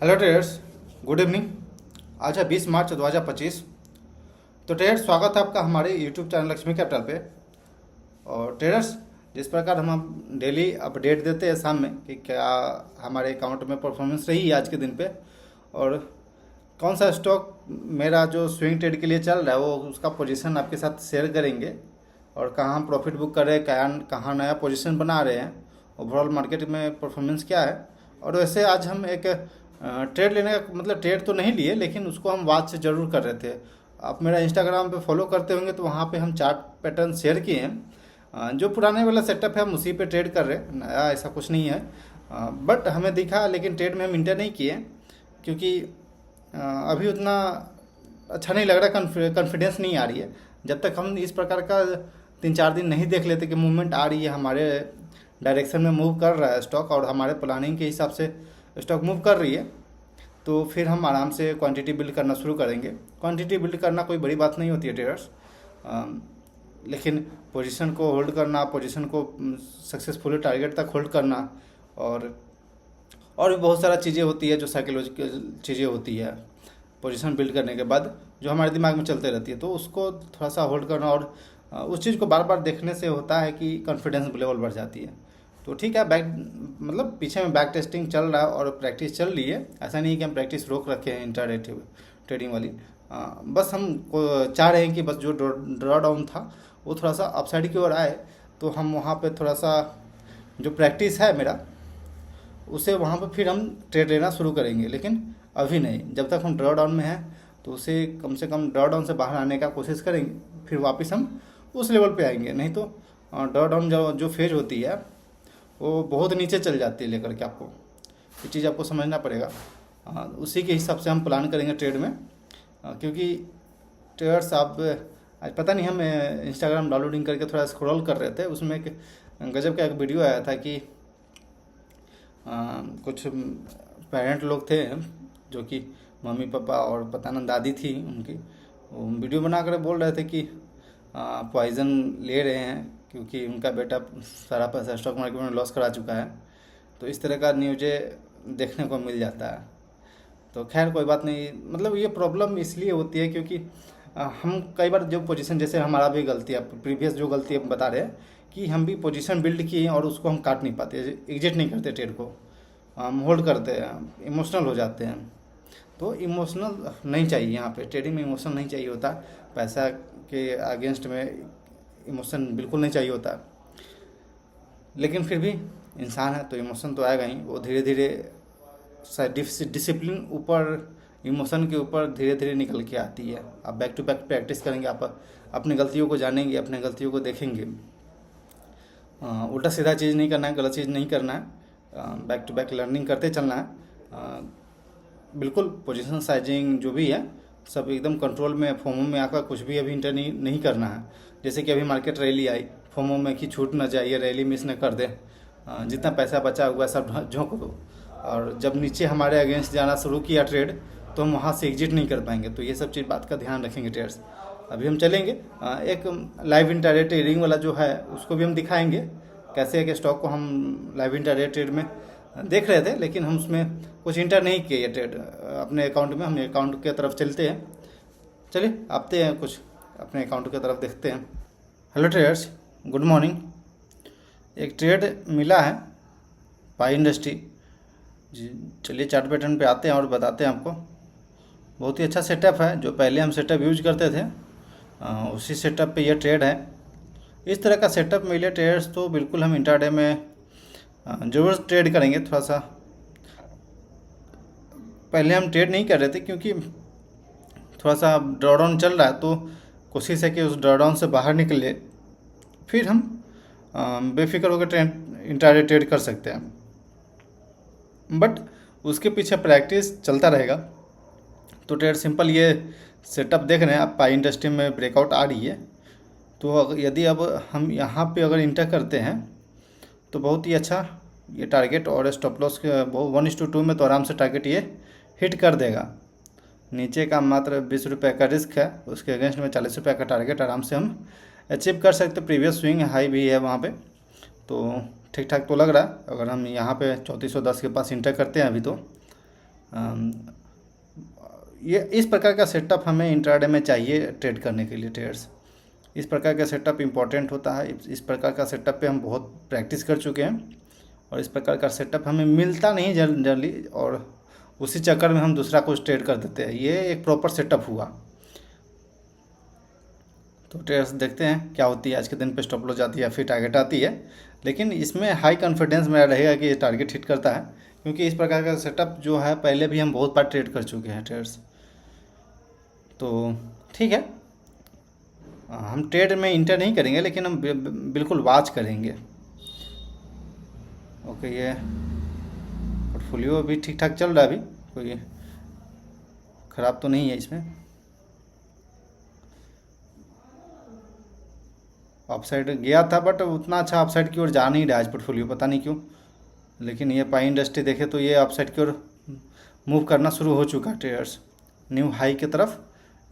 Hello traders, good evening. आज है 20 मार्च 2025। तो ट्रेडर्स, स्वागत है आपका हमारे यूट्यूब चैनल लक्ष्मी कैपिटल पे। और ट्रेडर्स, जिस प्रकार हम डेली अपडेट देते हैं शाम में कि क्या हमारे अकाउंट में परफॉर्मेंस रही है आज के दिन पे, और कौन सा स्टॉक मेरा जो स्विंग ट्रेड के लिए चल रहा है वो उसका पोजीशन आपके साथ शेयर करेंगे, और कहाँ हम प्रॉफिट बुक कर रहे हैं, कहाँ नया पोजीशन बना रहे हैं, ओवरऑल मार्केट में परफॉर्मेंस क्या है। और वैसे आज हम एक ट्रेड लेने का मतलब ट्रेड तो नहीं लिए, लेकिन उसको हम वाच से ज़रूर कर रहे थे। आप मेरा इंस्टाग्राम पे फॉलो करते होंगे तो वहाँ पे हम चार्ट पैटर्न शेयर किए हैं। जो पुराने वाला सेटअप है हम उसी पे ट्रेड कर रहे हैं, नया ऐसा कुछ नहीं है। बट हमें दिखा, लेकिन ट्रेड में हम इंटर नहीं किए क्योंकि अभी उतना अच्छा नहीं लग रहा, कॉन्फिडेंस नहीं आ रही है। जब तक हम इस प्रकार का 3-4 दिन नहीं देख लेते कि मूवमेंट आ रही है, हमारे डायरेक्शन में मूव कर रहा है स्टॉक और हमारे प्लानिंग के हिसाब से स्टॉक मूव कर रही है, तो फिर हम आराम से क्वांटिटी बिल्ड करना शुरू करेंगे। क्वांटिटी बिल्ड करना कोई बड़ी बात नहीं होती है ट्रेडर्स, लेकिन पोजीशन को होल्ड करना, पोजीशन को सक्सेसफुली टारगेट तक होल्ड करना, और भी बहुत सारा चीज़ें होती है जो साइकोलॉजिकल चीज़ें होती है पोजीशन बिल्ड करने के बाद, जो हमारे दिमाग में चलते रहती है। तो उसको थोड़ा सा होल्ड करना और उस चीज़ को बार बार देखने से होता है कि कॉन्फिडेंस लेवल बढ़ जाती है। तो ठीक है, बैक मतलब पीछे में बैक टेस्टिंग चल रहा है और प्रैक्टिस चल रही है। ऐसा नहीं है कि हम प्रैक्टिस रोक रखे हैं इंट्राडे ट्रेडिंग वाली। बस हम चाह रहे हैं कि बस जो ड्रॉ डाउन था वो थोड़ा सा अपसाइड की ओर आए, तो हम वहाँ पे थोड़ा सा जो प्रैक्टिस है मेरा उसे वहाँ पे फिर हम ट्रेड लेना शुरू करेंगे। लेकिन अभी नहीं, जब तक हम ड्रॉ डाउन में हैं तो उसे कम से कम ड्रॉ डाउन से बाहर आने का कोशिश करेंगे, फिर वापस हम उस लेवल पे आएंगे। नहीं तो ड्रॉ डाउन जो फेज होती है वो बहुत नीचे चल जाती है लेकर के, आपको ये चीज़ आपको समझना पड़ेगा। उसी के हिसाब से हम प्लान करेंगे ट्रेड में। क्योंकि ट्रेडर्स, आप आज पता नहीं, हम इंस्टाग्राम डाउनलोडिंग करके थोड़ा स्क्रॉल कर रहे थे, उसमें एक गजब का एक वीडियो आया था कि कुछ पेरेंट लोग थे जो कि मम्मी पापा और पता ना दादी थी उनकी, वो वीडियो बना कर बोल रहे थे कि पॉइज़न ले रहे हैं क्योंकि उनका बेटा सारा पैसा स्टॉक मार्केट में लॉस करा चुका है। तो इस तरह का न्यूज़ें देखने को मिल जाता है। तो खैर कोई बात नहीं, मतलब ये प्रॉब्लम इसलिए होती है क्योंकि हम कई बार जो पोजीशन, जैसे हमारा भी गलती है, प्रीवियस जो गलती हम बता रहे हैं कि हम भी पोजीशन बिल्ड किए और उसको हम काट नहीं पाते, एग्जिट नहीं करते ट्रेड को, हम होल्ड करते हैं, इमोशनल हो जाते हैं। तो इमोशनल नहीं चाहिए यहाँ पे, ट्रेडिंग में इमोशन नहीं चाहिए होता, पैसा के अगेंस्ट में इमोशन बिल्कुल नहीं चाहिए होता। लेकिन फिर भी इंसान है तो इमोशन तो आएगा ही, वो धीरे धीरे डिसिप्लिन ऊपर इमोशन के ऊपर धीरे धीरे निकल के आती है। आप बैक टू बैक प्रैक्टिस करेंगे, आप अपनी गलतियों को जानेंगे, अपने गलतियों को देखेंगे। उल्टा सीधा चीज़ नहीं करना है, गलत चीज़ नहीं करना है, बैक टू बैक लर्निंग करते चलना है। बिल्कुल पोजीशन साइजिंग जो भी है सब एकदम कंट्रोल में, फोमो में आकर कुछ भी अभी इंटर नहीं करना है। जैसे कि अभी मार्केट रैली आई, फोमो में कि छूट न जाइए, रैली मिस न कर दे, जितना पैसा बचा हुआ है सब झोंक दो। और जब नीचे हमारे अगेंस्ट जाना शुरू किया ट्रेड तो हम वहाँ से एग्जिट नहीं कर पाएंगे। तो ये सब चीज़ बात का ध्यान रखेंगे ट्रेडर्स। अभी हम चलेंगे एक लाइव इंट्राडे ट्रेडिंग वाला जो है उसको भी हम दिखाएंगे, कैसे एक स्टॉक को हम लाइव इंट्राडे ट्रेड में देख रहे थे, लेकिन हम उसमें कुछ इंटर नहीं किए ट्रेड अपने अकाउंट में। हम अकाउंट की तरफ चलते हैं, चलिए आते हैं, कुछ अपने अकाउंट की तरफ देखते हैं। Hello traders, good morning. एक ट्रेड मिला है पाई इंडस्ट्री जी। चलिए चार्ट पैटर्न पे आते हैं और बताते हैं आपको। बहुत ही अच्छा सेटअप है, जो पहले हम सेटअप यूज करते थे उसी सेटअप पे ये ट्रेड है। इस तरह का सेटअप मिले ट्रेडर्स तो बिल्कुल हम इंट्राडे में ज़रूर ट्रेड करेंगे। थोड़ा सा पहले हम ट्रेड नहीं कर रहे थे क्योंकि थोड़ा सा ड्रॉ डाउन चल रहा है, तो कोशिश है कि उस ड्रॉ डाउन से बाहर निकले, फिर हम बेफिक्र होकर इंट्राडे ट्रेड कर सकते हैं। बट उसके पीछे प्रैक्टिस चलता रहेगा। तो ट्रेड सिंपल ये सेटअप देख रहे हैं आप, पाई इंडस्ट्री में ब्रेकआउट आ रही है। तो यदि अब हम यहाँ पे अगर इंटर करते हैं तो बहुत ही अच्छा ये टारगेट और स्टॉप लॉस के 1:2 में तो आराम से टारगेट ये हिट कर देगा। नीचे का मात्र 20 रुपये का रिस्क है, उसके अगेंस्ट में 40 रुपये का टारगेट आराम से हम अचीव कर सकते। प्रीवियस स्विंग हाई भी है वहाँ पे, तो ठीक ठाक तो लग रहा है। अगर हम यहाँ पे 3410 के पास इंटर करते हैं अभी, तो ये इस प्रकार का सेटअप हमें इंट्राडे में चाहिए ट्रेड करने के लिए ट्रेडर्स। इस प्रकार का सेटअप इम्पॉर्टेंट होता है। इस प्रकार का सेटअप पे हम बहुत प्रैक्टिस कर चुके हैं और इस प्रकार का सेटअप हमें मिलता नहीं जनरली, और उसी चक्कर में हम दूसरा कुछ ट्रेड कर देते हैं। ये एक प्रॉपर सेटअप हुआ। तो ट्रेडर्स देखते हैं क्या होती है आज के दिन पे, स्टॉप लॉस आती है या फिर टारगेट आती है। लेकिन इसमें हाई कॉन्फिडेंस मेरा रहेगा कि ये टारगेट हिट करता है, क्योंकि इस प्रकार का सेटअप जो है पहले भी हम बहुत बार ट्रेड कर चुके हैं ट्रेडर्स। तो ठीक है, हम ट्रेड में इंटर नहीं करेंगे, लेकिन हम बिल्कुल वॉच करेंगे। ओके, ये पोर्टफोलियो अभी ठीक ठाक चल रहा है, अभी कोई ख़राब तो नहीं है इसमें। अपसाइड गया था बट उतना अच्छा अपसाइड की ओर जा नहीं रहा है आज पोर्टफोलियो, पता नहीं क्यों। लेकिन ये पाई इंडस्ट्री देखे तो ये अपसाइड की ओर मूव करना शुरू हो चुका है ट्रेडर्स। न्यू हाई की तरफ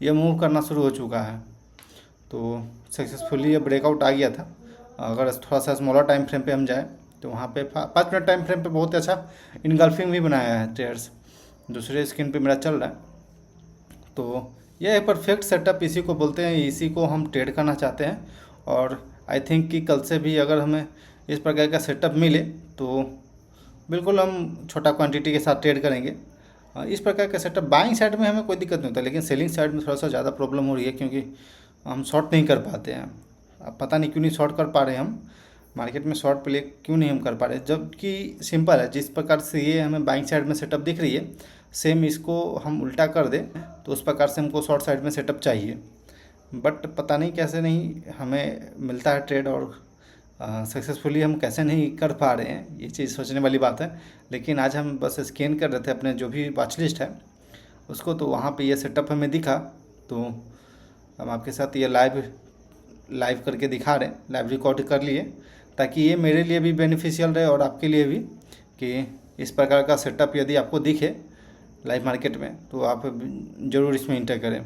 ये मूव करना शुरू हो चुका है। तो सक्सेसफुली ये ब्रेकआउट आ गया था। अगर थोड़ा सा स्मॉलर टाइम फ्रेम पे हम जाएँ तो वहाँ पे 5 मिनट टाइम फ्रेम पे बहुत अच्छा इनगल्फिंग भी बनाया है ट्रेडर्स। दूसरे स्क्रीन पे मेरा चल रहा है। तो यह एक परफेक्ट सेटअप इसी को बोलते हैं, इसी को हम ट्रेड करना चाहते हैं। और आई थिंक कि कल से भी अगर हमें इस प्रकार का सेटअप मिले तो बिल्कुल हम छोटा क्वांटिटी के साथ ट्रेड करेंगे। इस प्रकार का सेटअप बाइंग साइड में हमें कोई दिक्कत नहीं होता, लेकिन सेलिंग साइड में थोड़ा सा ज़्यादा प्रॉब्लम हो रही है, क्योंकि हम शॉर्ट नहीं कर पाते हैं। अब पता नहीं क्यों नहीं शॉर्ट कर पा रहे हैं हम मार्केट में, शॉर्ट प्ले क्यों नहीं हम कर पा रहे, जबकि सिंपल है। जिस प्रकार से ये हमें बाइंग साइड में सेटअप दिख रही है, सेम इसको हम उल्टा कर दें तो उस प्रकार से हमको शॉर्ट साइड में सेटअप चाहिए। बट पता नहीं कैसे नहीं हमें मिलता है ट्रेड, और सक्सेसफुली हम कैसे नहीं कर पा रहे हैं, ये चीज़ सोचने वाली बात है। लेकिन आज हम बस स्कैन कर रहे थे अपने जो भी वॉच लिस्ट है उसको, तो वहाँ पे ये सेटअप हमें दिखा। तो हम आपके साथ ये लाइव करके दिखा रहे हैं, लाइव रिकॉर्ड कर लिए, ताकि ये मेरे लिए भी बेनिफिशियल रहे और आपके लिए भी, कि इस प्रकार का सेटअप यदि आपको दिखे लाइव मार्केट में तो आप ज़रूर इसमें इंटर करें।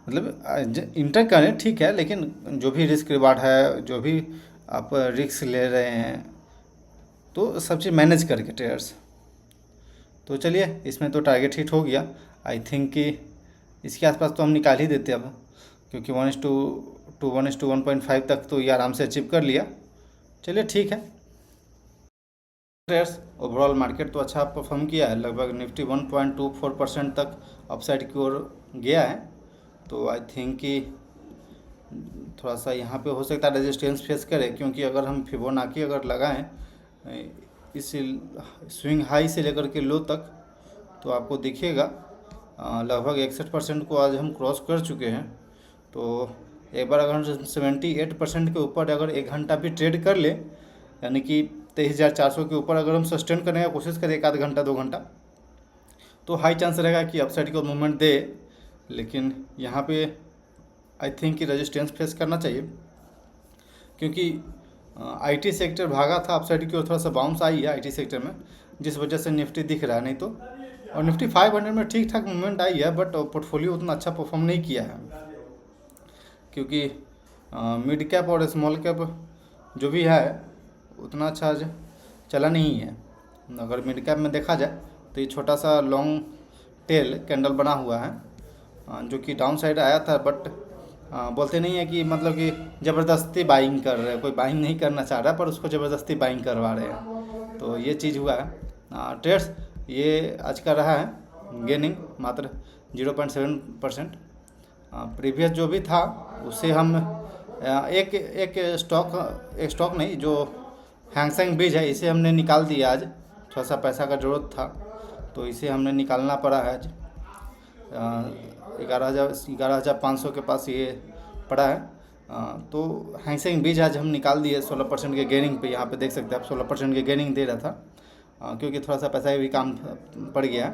मतलब इंटर करें ठीक है, लेकिन जो भी रिस्क रिवार्ड है, जो भी आप रिस्क ले रहे हैं, तो सब चीज़ मैनेज करके ट्रेडर्स। तो चलिए, इसमें तो टारगेट हिट हो गया। आई थिंक कि इसके आसपास तो हम निकाल ही देते अब, क्योंकि 1:1.5 तक तो ये आराम से अचीव कर लिया। चलिए ठीक है ट्रेडर्स, ओवरऑल मार्केट तो अच्छा परफॉर्म किया है। लगभग निफ्टी 1.24% तक अपसाइड की ओर गया है। तो आई थिंक कि थोड़ा सा यहाँ पे हो सकता है रेजिस्टेंस फेस करे, क्योंकि अगर हम फिबोनाची अगर लगाएं इस स्विंग हाई से लेकर के लो तक, तो आपको दिखेगा लगभग 61% को आज हम क्रॉस कर चुके हैं। तो एक बार अगर हम 78% के ऊपर अगर 1 घंटा भी ट्रेड कर ले, यानी कि 23,400 के ऊपर अगर हम सस्टेन करने की कोशिश करें 1 आध घंटा 2 घंटा, तो हाई चांस रहेगा कि अपसाइड को मूवमेंट दे। लेकिन यहाँ पे आई थिंक कि रेजिस्टेंस फेस करना चाहिए, क्योंकि आईटी सेक्टर भागा था अपसाइड की ओर, थोड़ा सा बाउंस आई है आईटी सेक्टर में, जिस वजह से निफ्टी दिख रहा है। नहीं तो और निफ्टी 500 में ठीक ठाक मूवमेंट आई है, बट पोर्टफोलियो उतना अच्छा परफॉर्म नहीं किया है, क्योंकि मिड कैप और स्मॉल कैप जो भी है उतना अच्छा चला नहीं है। अगर मिड कैप में देखा जाए तो ये छोटा सा लॉन्ग टेल कैंडल बना हुआ है, जो कि डाउन साइड आया था, बट बोलते नहीं है कि मतलब कि ज़बरदस्ती बाइंग कर रहे हैं, कोई बाइंग नहीं करना चाह रहा पर उसको ज़बरदस्ती बाइंग करवा रहे हैं। तो ये चीज़ हुआ है। ट्रेड्स ये आज का रहा है गेनिंग मात्र 0.7%। प्रीवियस जो भी था उससे हम एक स्टॉक नहीं, जो हैंगसेंग बीज है, इसे हमने निकाल दिया आज। थोड़ा सा पैसा का ज़रूरत था तो इसे हमने निकालना पड़ा है आज। 11,500 के पास ये पड़ा है। तो हैंगसेंग बीज आज हम निकाल दिए 16% के गेनिंग पे। यहाँ पे देख सकते हैं आप 16% के गेनिंग दे रहा था, क्योंकि थोड़ा सा पैसा भी काम पड़ गया।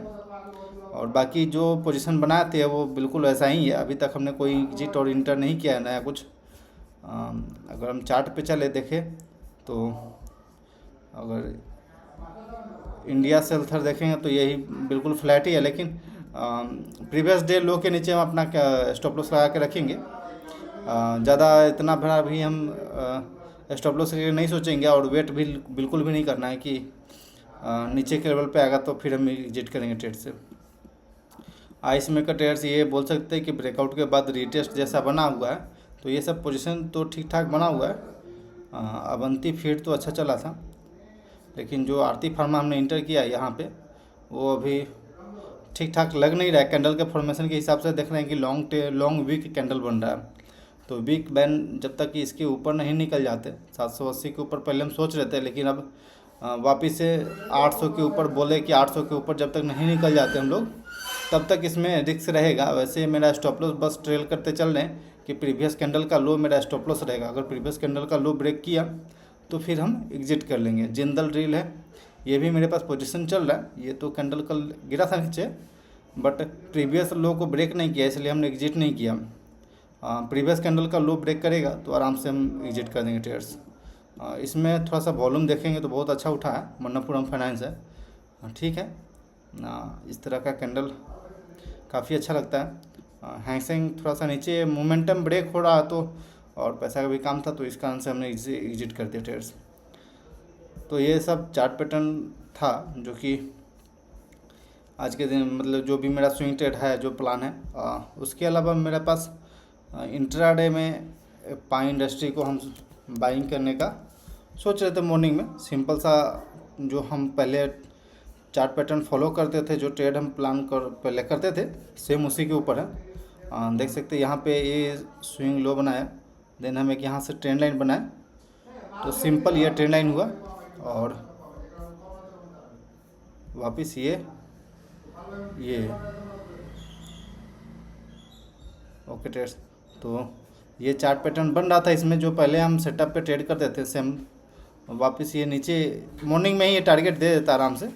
और बाकी जो पोजीशन बनाए थे वो बिल्कुल ऐसा ही है। अभी तक हमने कोई एग्जिट और इंटर नहीं किया है नया कुछ। अगर हम चार्ट पे चले देखें तो अगर इंडिया सेल्थर देखेंगे तो यही बिल्कुल फ्लैट ही है, लेकिन प्रीवियस डे लो के नीचे हम अपना स्टॉप लॉस लगा के रखेंगे। ज़्यादा इतना बड़ा भी हम स्टॉप लॉस नहीं सोचेंगे, और वेट भी बिल्कुल भी नहीं करना है कि नीचे के लेवल पे आएगा तो फिर हम एग्जिट करेंगे ट्रेड से। आइस में का ट्रेडर्स ये बोल सकते हैं कि ब्रेकआउट के बाद रीटेस्ट जैसा बना हुआ है, तो ये सब पोजीशन तो ठीक ठाक बना हुआ है। अवंती फीड तो अच्छा चला था, लेकिन जो आरती फार्मा हमने इंटर किया यहाँ पे वो अभी ठीक ठाक लग नहीं रहा है। कैंडल के फॉर्मेशन के हिसाब से देख रहे हैं कि लॉन्ग वीक कैंडल बन रहा है। तो वीक बैन जब तक कि इसके ऊपर नहीं निकल जाते 780 के ऊपर पहले हम सोच रहे थे, लेकिन अब वापस से 800 के ऊपर बोले कि 800 के ऊपर जब तक नहीं निकल जाते हम लोग तब तक इसमें रिस्क रहेगा। वैसे मेरा स्टॉप लॉस बस ट्रेल करते चल रहे हैं कि प्रीवियस कैंडल का लो मेरा स्टॉप लॉस रहेगा। अगर प्रीवियस कैंडल का लो ब्रेक किया तो फिर हम एग्जिट कर लेंगे। जिंदल ड्रिल है, ये भी मेरे पास पोजीशन चल रहा है। ये तो कैंडल कल गिरा था नीचे, बट प्रीवियस लो को ब्रेक नहीं किया, इसलिए हमने एग्जिट नहीं किया। प्रीवियस कैंडल का लो ब्रेक करेगा तो आराम से हम एग्जिट कर देंगे ट्रेड्स। इसमें थोड़ा सा वॉल्यूम देखेंगे तो बहुत अच्छा उठा है, मन्नापुरम फाइनेंस है, ठीक है। इस तरह का कैंडल काफ़ी अच्छा लगता है। हैंगसेंग थोड़ा सा नीचे मोमेंटम ब्रेक हो रहा तो और पैसा का भी काम था, तो इस कारण से हमने एग्जिट कर दिया ट्रेड्स। तो ये सब चार्ट पैटर्न था जो कि आज के दिन मतलब जो भी मेरा स्विंग ट्रेड है, जो प्लान है। उसके अलावा मेरे पास इंट्राडे में पाई इंडस्ट्री को हम बाइंग करने का सोच रहे थे मॉर्निंग में। सिंपल सा जो हम पहले चार्ट पैटर्न फॉलो करते थे, जो ट्रेड हम प्लान कर पहले करते थे, सेम उसी के ऊपर है। देख सकते हैं यहाँ पे ये स्विंग लो बनाया, देन हम एक यहाँ से ट्रेंड लाइन बनाए, तो सिंपल ये ट्रेंड लाइन हुआ और वापस ये ओके ट्रेड्स। तो ये चार्ट पैटर्न बन रहा था इसमें, जो पहले हम सेटअप पे ट्रेड करते थे सेम वापस ये नीचे मॉर्निंग में ही ये टारगेट दे देता आराम से,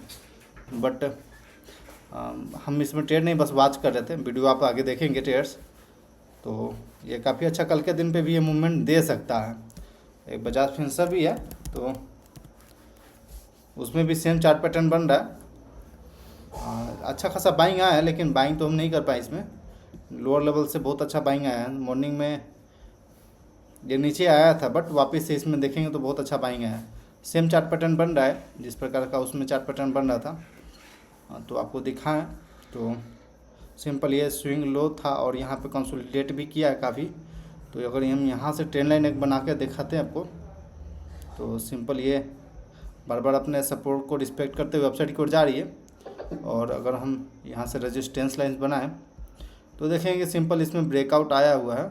बट हम इसमें ट्रेड नहीं बस वॉच कर रहे थे। वीडियो आप आगे देखेंगे ट्रेड्स, तो ये काफ़ी अच्छा कल के दिन पे भी ये मूवमेंट दे सकता है। एक बजाज फिंसर भी है, तो उसमें भी सेम चार्ट पैटर्न बन रहा है। अच्छा खासा बाइंग आया है, लेकिन बाइंग तो हम नहीं कर पाए इसमें। लोअर लेवल से बहुत अच्छा बाइंग आया है। मॉर्निंग में ये नीचे आया था, बट वापस से इसमें देखेंगे तो बहुत अच्छा बाइंग आया है। सेम चार्ट पैटर्न बन रहा है जिस प्रकार का उसमें चार्ट पैटर्न बन रहा था, तो आपको दिखाएं। तो सिंपल ये स्विंग लो था और यहाँ पे कंसोलिडेट भी किया है काफ़ी। तो अगर हम यहाँ से ट्रेंड लाइन एक बना के दिखाते हैं आपको, तो सिंपल ये बार बार अपने सपोर्ट को रिस्पेक्ट करते हुए अपसाइड की ओर जा रही है। और अगर हम यहाँ से रेजिस्टेंस लाइन बनाएं तो देखेंगे सिंपल इसमें ब्रेकआउट आया हुआ है।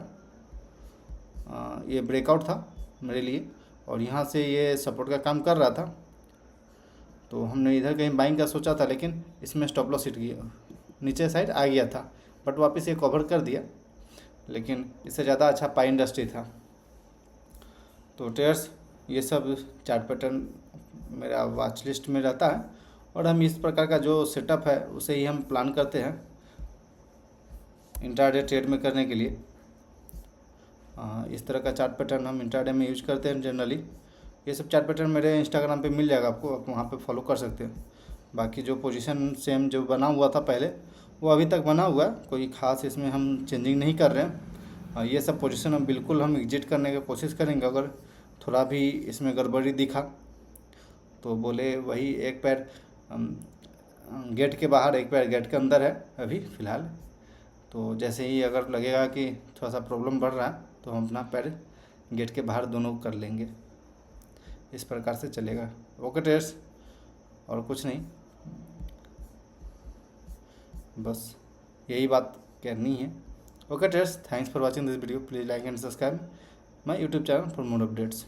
ये ब्रेकआउट था मेरे लिए और यहाँ से ये सपोर्ट का काम कर रहा था, तो हमने इधर कहीं बाइंग का सोचा था, लेकिन इसमें स्टॉप लॉस हिट गया, नीचे साइड आ गया था, बट वापस ये कवर कर दिया। लेकिन इससे ज़्यादा अच्छा पाई इंडस्ट्री था। तो ट्रेड्स ये सब चार्ट पैटर्न मेरा वॉच लिस्ट में रहता है और हम इस प्रकार का जो सेटअप है उसे ही हम प्लान करते हैं इंट्राडे ट्रेड में करने के लिए। इस तरह का चार्ट पैटर्न हम इंट्राडे में यूज करते हैं जनरली। ये सब चार्ट पैटर्न मेरे इंस्टाग्राम पे मिल जाएगा आपको, आप वहाँ पे फॉलो कर सकते हैं। बाकी जो पोजीशन सेम जो बना हुआ था पहले वो अभी तक बना हुआ है, कोई ख़ास इसमें हम चेंजिंग नहीं कर रहे हैं। ये सब पोजीशन हम बिल्कुल हम एग्जिट करने की कोशिश करेंगे। अगर थोड़ा भी इसमें गड़बड़ी दिखा तो बोले वही एक पैर गेट के बाहर एक पैर गेट के अंदर है अभी फ़िलहाल। तो जैसे ही अगर लगेगा कि थोड़ा सा प्रॉब्लम बढ़ रहा है तो हम अपना पैर गेट के बाहर दोनों कर लेंगे। इस प्रकार से चलेगा। ओके ट्रेड्स, और कुछ नहीं, बस यही बात करनी है। Okay trades, thanks for watching this video. Please like and subscribe my YouTube channel for more updates.